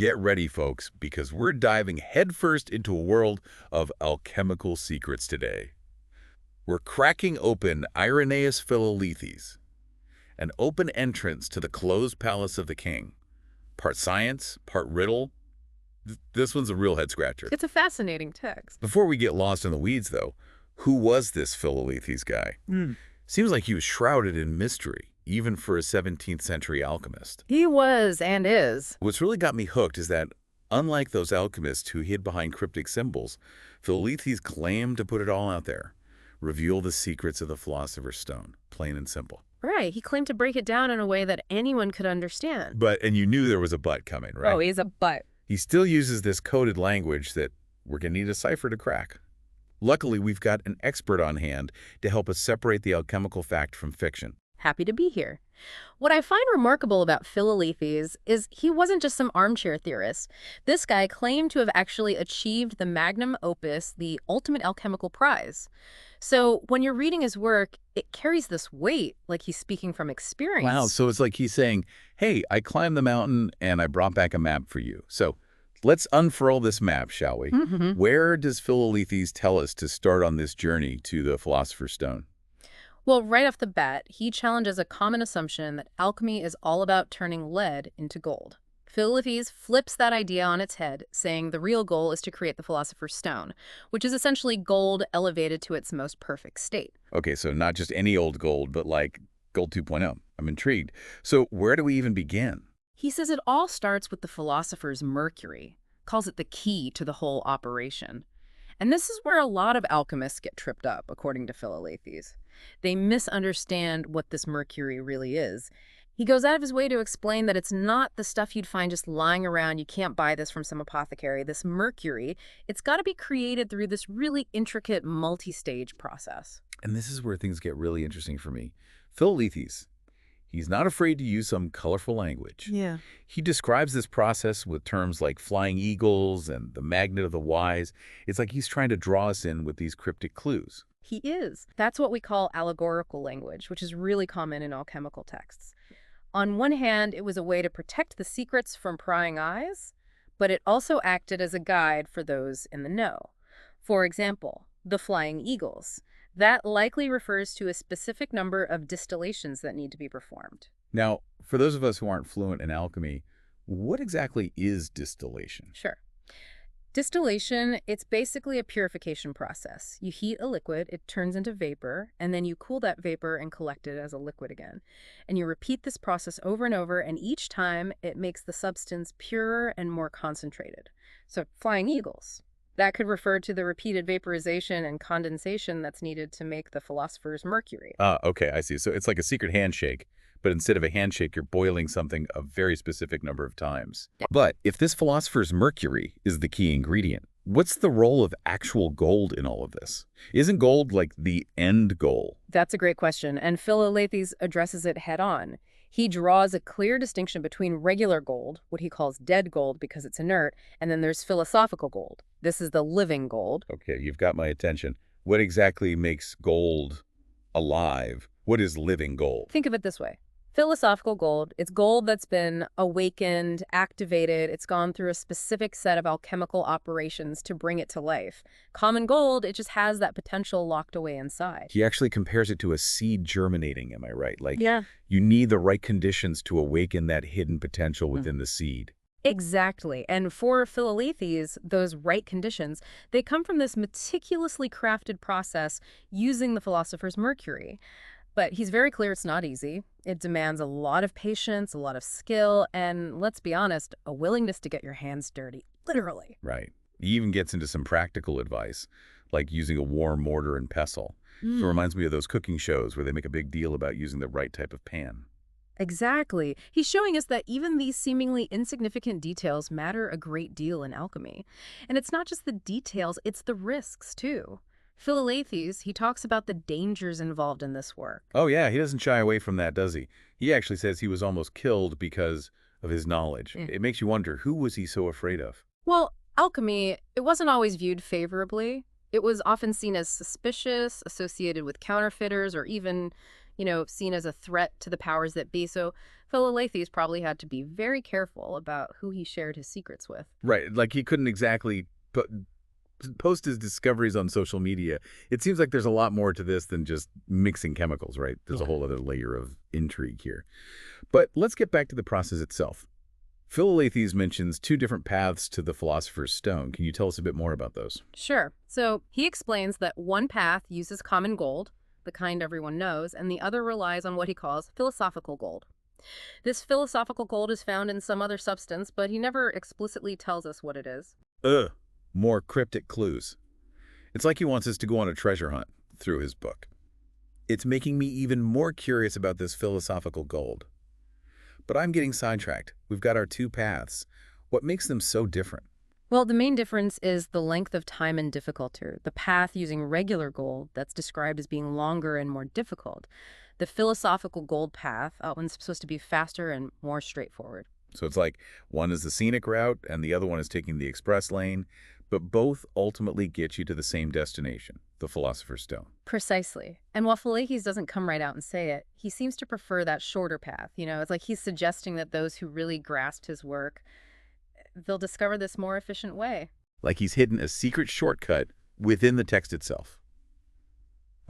Get ready, folks, because we're diving headfirst into a world of alchemical secrets today. We're cracking open Eyrenee Philalethe, an open entrance to the closed palace of the king. Part science, part riddle. This one's a real head-scratcher. It's a fascinating text. Before we get lost in the weeds, though, who was this Philalethe guy? Seems like he was shrouded in mystery, even for a 17th century alchemist. He was and is. What's really got me hooked is that, unlike those alchemists who hid behind cryptic symbols, Philalethe claimed to put it all out there, reveal the secrets of the philosopher's stone, plain and simple. Right. He claimed to break it down in a way that anyone could understand. And you knew there was a but coming, right? Oh, he's a but. He still uses this coded language that we're going to need a cipher to crack. Luckily, we've got an expert on hand to help us separate the alchemical fact from fiction. Happy to be here. What I find remarkable about Philalethe is he wasn't just some armchair theorist. This guy claimed to have actually achieved the magnum opus, the ultimate alchemical prize. So when you're reading his work, it carries this weight, like he's speaking from experience. Wow, so it's like he's saying, hey, I climbed the mountain and I brought back a map for you. So let's unfurl this map, shall we? Where does Philalethe tell us to start on this journey to the philosopher's stone? Well, right off the bat, he challenges a common assumption that alchemy is all about turning lead into gold. Philalethe flips that idea on its head, saying the real goal is to create the philosopher's stone, which is essentially gold elevated to its most perfect state. Okay, so not just any old gold, but like gold 2.0. I'm intrigued. So where do we even begin? He says it all starts with the philosopher's mercury, calls it the key to the whole operation. And this is where a lot of alchemists get tripped up, according to Philalethe. They misunderstand what this mercury really is. He goes out of his way to explain that it's not the stuff you'd find just lying around. You can't buy this from some apothecary. This mercury, it's got to be created through this really intricate multi-stage process. And this is where things get really interesting for me. Philalethe, he's not afraid to use some colorful language. Yeah. He describes this process with terms like flying eagles and the magnet of the wise. It's like he's trying to draw us in with these cryptic clues. He is. That's what we call allegorical language, which is really common in alchemical texts. On one hand, it was a way to protect the secrets from prying eyes, but it also acted as a guide for those in the know. For example, the flying eagles. That likely refers to a specific number of distillations that need to be performed. Now, for those of us who aren't fluent in alchemy, what exactly is distillation? Sure. Distillation, it's basically a purification process. You heat a liquid, it turns into vapor, and then you cool that vapor and collect it as a liquid again. And you repeat this process over and over, and each time it makes the substance purer and more concentrated. So, flying eagles. That could refer to the repeated vaporization and condensation that's needed to make the philosopher's mercury. Okay, I see. So it's like a secret handshake, but instead of a handshake, you're boiling something a very specific number of times. Yeah. But if this philosopher's mercury is the key ingredient, what's the role of actual gold in all of this? Isn't gold like the end goal? That's a great question, and Philalethe addresses it head on. He draws a clear distinction between regular gold, what he calls dead gold because it's inert, and then there's philosophical gold. This is the living gold. Okay, you've got my attention. What exactly makes gold alive? What is living gold? Think of it this way. Philosophical gold, it's gold that's been awakened, activated, it's gone through a specific set of alchemical operations to bring it to life. Common gold, it just has that potential locked away inside. He actually compares it to a seed germinating, am I right? Like, Yeah. you need the right conditions to awaken that hidden potential within the seed. Exactly. And for Philalethe, those right conditions, they come from this meticulously crafted process using the philosopher's mercury. But he's very clear it's not easy. It demands a lot of patience, a lot of skill, and let's be honest, a willingness to get your hands dirty, literally. Right. He even gets into some practical advice, like using a warm mortar and pestle. So it reminds me of those cooking shows where they make a big deal about using the right type of pan. Exactly. He's showing us that even these seemingly insignificant details matter a great deal in alchemy. And it's not just the details, it's the risks, too. Philalethe, he talks about the dangers involved in this work. Oh yeah, he doesn't shy away from that, does he? He actually says he was almost killed because of his knowledge. It makes you wonder, who was he so afraid of? Well, alchemy, it wasn't always viewed favorably. It was often seen as suspicious, associated with counterfeiters, or even, seen as a threat to the powers that be. So Philalethes probably had to be very careful about who he shared his secrets with. Right, like he couldn't exactly post his discoveries on social media. It seems like there's a lot more to this than just mixing chemicals, right? There's a whole other layer of intrigue here. But let's get back to the process itself. Philalethes mentions two different paths to the philosopher's stone. Can you tell us a bit more about those? Sure. So he explains that one path uses common gold, the kind everyone knows, and the other relies on what he calls philosophical gold. This philosophical gold is found in some other substance, but he never explicitly tells us what it is. Ugh, more cryptic clues. It's like he wants us to go on a treasure hunt through his book. It's making me even more curious about this philosophical gold. But I'm getting sidetracked. We've got our two paths. What makes them so different? Well, the main difference is the length of time and difficulty. The path using regular gold that's described as being longer and more difficult. The philosophical gold path, one's supposed to be faster and more straightforward. So it's like one is the scenic route and the other one is taking the express lane, but both ultimately get you to the same destination, the philosopher's stone. Precisely. And while Philalethes doesn't come right out and say it, he seems to prefer that shorter path. It's like he's suggesting that those who really grasped his work, they'll discover this more efficient way. Like he's hidden a secret shortcut within the text itself.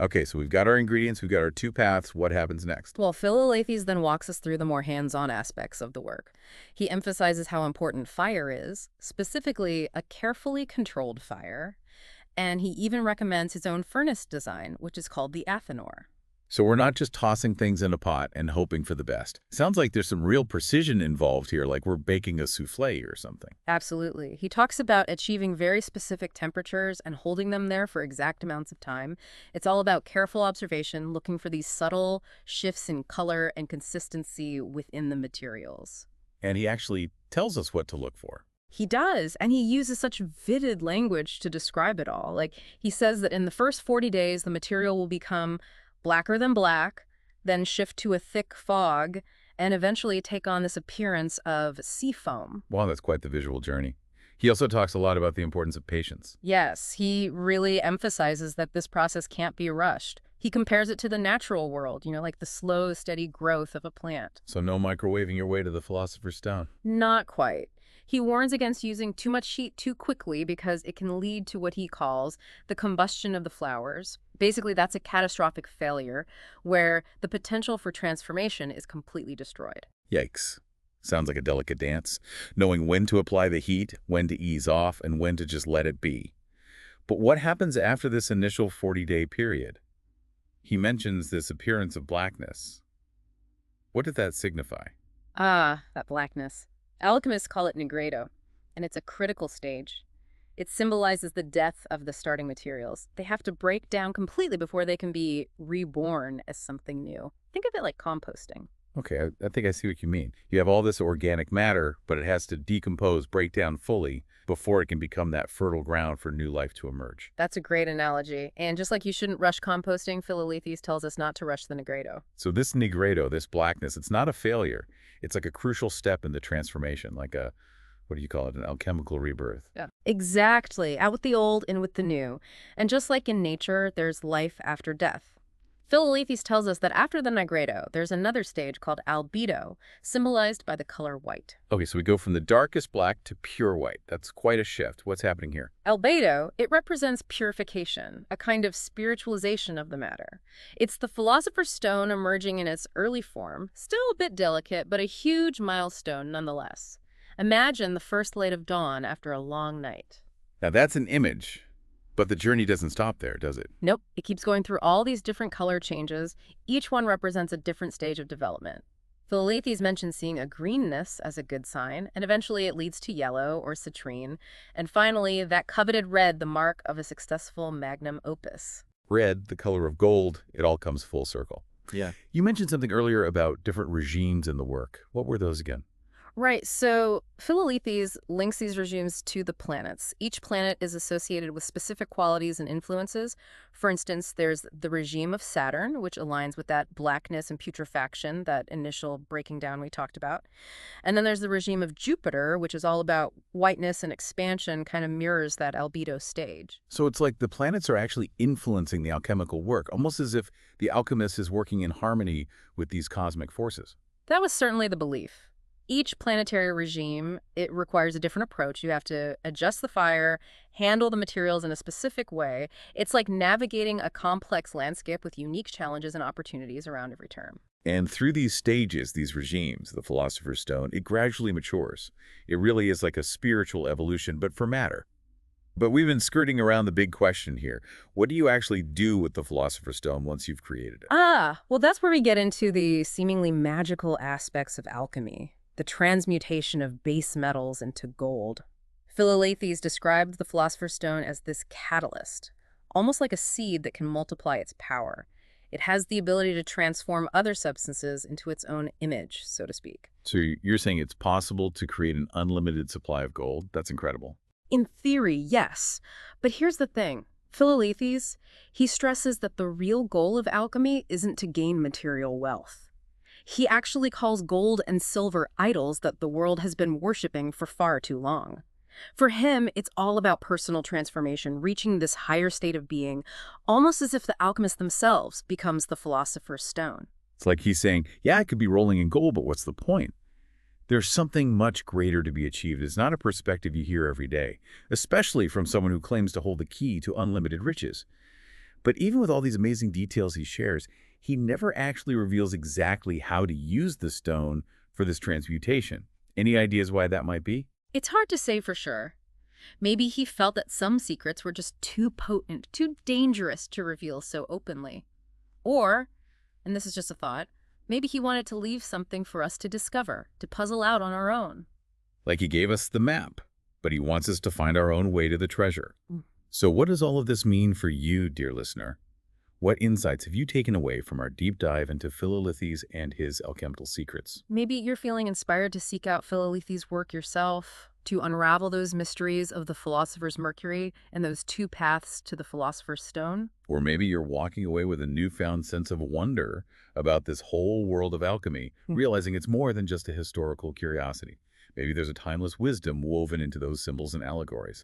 Okay, so we've got our ingredients, we've got our two paths. What happens next? Well, Philalethes then walks us through the more hands-on aspects of the work. He emphasizes how important fire is, specifically a carefully controlled fire, and he even recommends his own furnace design, which is called the Athenor. So we're not just tossing things in a pot and hoping for the best. Sounds like there's some real precision involved here, like we're baking a souffle or something. Absolutely. He talks about achieving very specific temperatures and holding them there for exact amounts of time. It's all about careful observation, looking for these subtle shifts in color and consistency within the materials. And he actually tells us what to look for. He does, and he uses such vivid language to describe it all. Like, he says that in the first 40 days, the material will become blacker than black, then shift to a thick fog, and eventually take on this appearance of sea foam. Wow, that's quite the visual journey. He also talks a lot about the importance of patience. Yes, he really emphasizes that this process can't be rushed. He compares it to the natural world, like the slow, steady growth of a plant. So no microwaving your way to the philosopher's stone. Not quite. He warns against using too much heat too quickly because it can lead to what he calls the combustion of the flowers. Basically, that's a catastrophic failure where the potential for transformation is completely destroyed. Yikes. Sounds like a delicate dance, knowing when to apply the heat, when to ease off, and when to just let it be. But what happens after this initial 40-day period? He mentions this appearance of blackness. What did that signify? Ah, that blackness. Alchemists call it nigredo, and it's a critical stage. It symbolizes the death of the starting materials. They have to break down completely before they can be reborn as something new. Think of it like composting. Okay, I think I see what you mean. You have all this organic matter, but it has to decompose, break down fully before it can become that fertile ground for new life to emerge. That's a great analogy. And just like you shouldn't rush composting, Philalethes tells us not to rush the nigredo. So this nigredo, this blackness, it's not a failure. It's like a crucial step in the transformation, like a, what do you call it, an alchemical rebirth. Yeah. Exactly. Out with the old, in with the new. And just like in nature, there's life after death. Philalethes tells us that after the nigredo, there's another stage called albedo, symbolized by the color white. Okay, so we go from the darkest black to pure white. That's quite a shift. What's happening here? Albedo, it represents purification, a kind of spiritualization of the matter. It's the philosopher's stone emerging in its early form, still a bit delicate, but a huge milestone nonetheless. Imagine the first light of dawn after a long night. Now that's an image, but the journey doesn't stop there, does it? Nope, it keeps going through all these different color changes. Each one represents a different stage of development. Philalethes mentions seeing a greenness as a good sign, and eventually it leads to yellow or citrine, and finally that coveted red, the mark of a successful magnum opus. Red, the color of gold, it all comes full circle. Yeah. You mentioned something earlier about different regimes in the work. What were those again? Right, so Philalethes links these regimes to the planets. Each planet is associated with specific qualities and influences. For instance, there's the regime of Saturn, which aligns with that blackness and putrefaction, that initial breaking down we talked about. And then there's the regime of Jupiter, which is all about whiteness and expansion, kind of mirrors that albedo stage. So it's like the planets are actually influencing the alchemical work, almost as if the alchemist is working in harmony with these cosmic forces. That was certainly the belief. Each planetary regime, it requires a different approach. You have to adjust the fire, handle the materials in a specific way. It's like navigating a complex landscape with unique challenges and opportunities around every turn. And through these stages, these regimes, the Philosopher's Stone, it gradually matures. It really is like a spiritual evolution, but for matter. But we've been skirting around the big question here. What do you actually do with the Philosopher's Stone once you've created it? Well, that's where we get into the seemingly magical aspects of alchemy, the transmutation of base metals into gold. Philalethes described the Philosopher's Stone as this catalyst, almost like a seed that can multiply its power. It has the ability to transform other substances into its own image, so to speak. So you're saying it's possible to create an unlimited supply of gold? That's incredible. In theory, yes. But here's the thing. Philalethes, he stresses that the real goal of alchemy isn't to gain material wealth. He actually calls gold and silver idols that the world has been worshipping for far too long. For him, it's all about personal transformation, reaching this higher state of being, almost as if the alchemist themselves becomes the philosopher's stone. It's like he's saying, yeah, I could be rolling in gold, but what's the point? There's something much greater to be achieved. It's not a perspective you hear every day, especially from someone who claims to hold the key to unlimited riches. But even with all these amazing details he shares, he never actually reveals exactly how to use the stone for this transmutation. Any ideas why that might be? It's hard to say for sure. Maybe he felt that some secrets were just too potent, too dangerous to reveal so openly. Or, and this is just a thought, maybe he wanted to leave something for us to discover, to puzzle out on our own. Like he gave us the map, but he wants us to find our own way to the treasure. So what does all of this mean for you, dear listener? What insights have you taken away from our deep dive into Philalethes and his alchemical secrets? Maybe you're feeling inspired to seek out Philalethes' work yourself, to unravel those mysteries of the philosopher's mercury and those two paths to the philosopher's stone. Or maybe you're walking away with a newfound sense of wonder about this whole world of alchemy, realizing it's more than just a historical curiosity. Maybe there's a timeless wisdom woven into those symbols and allegories.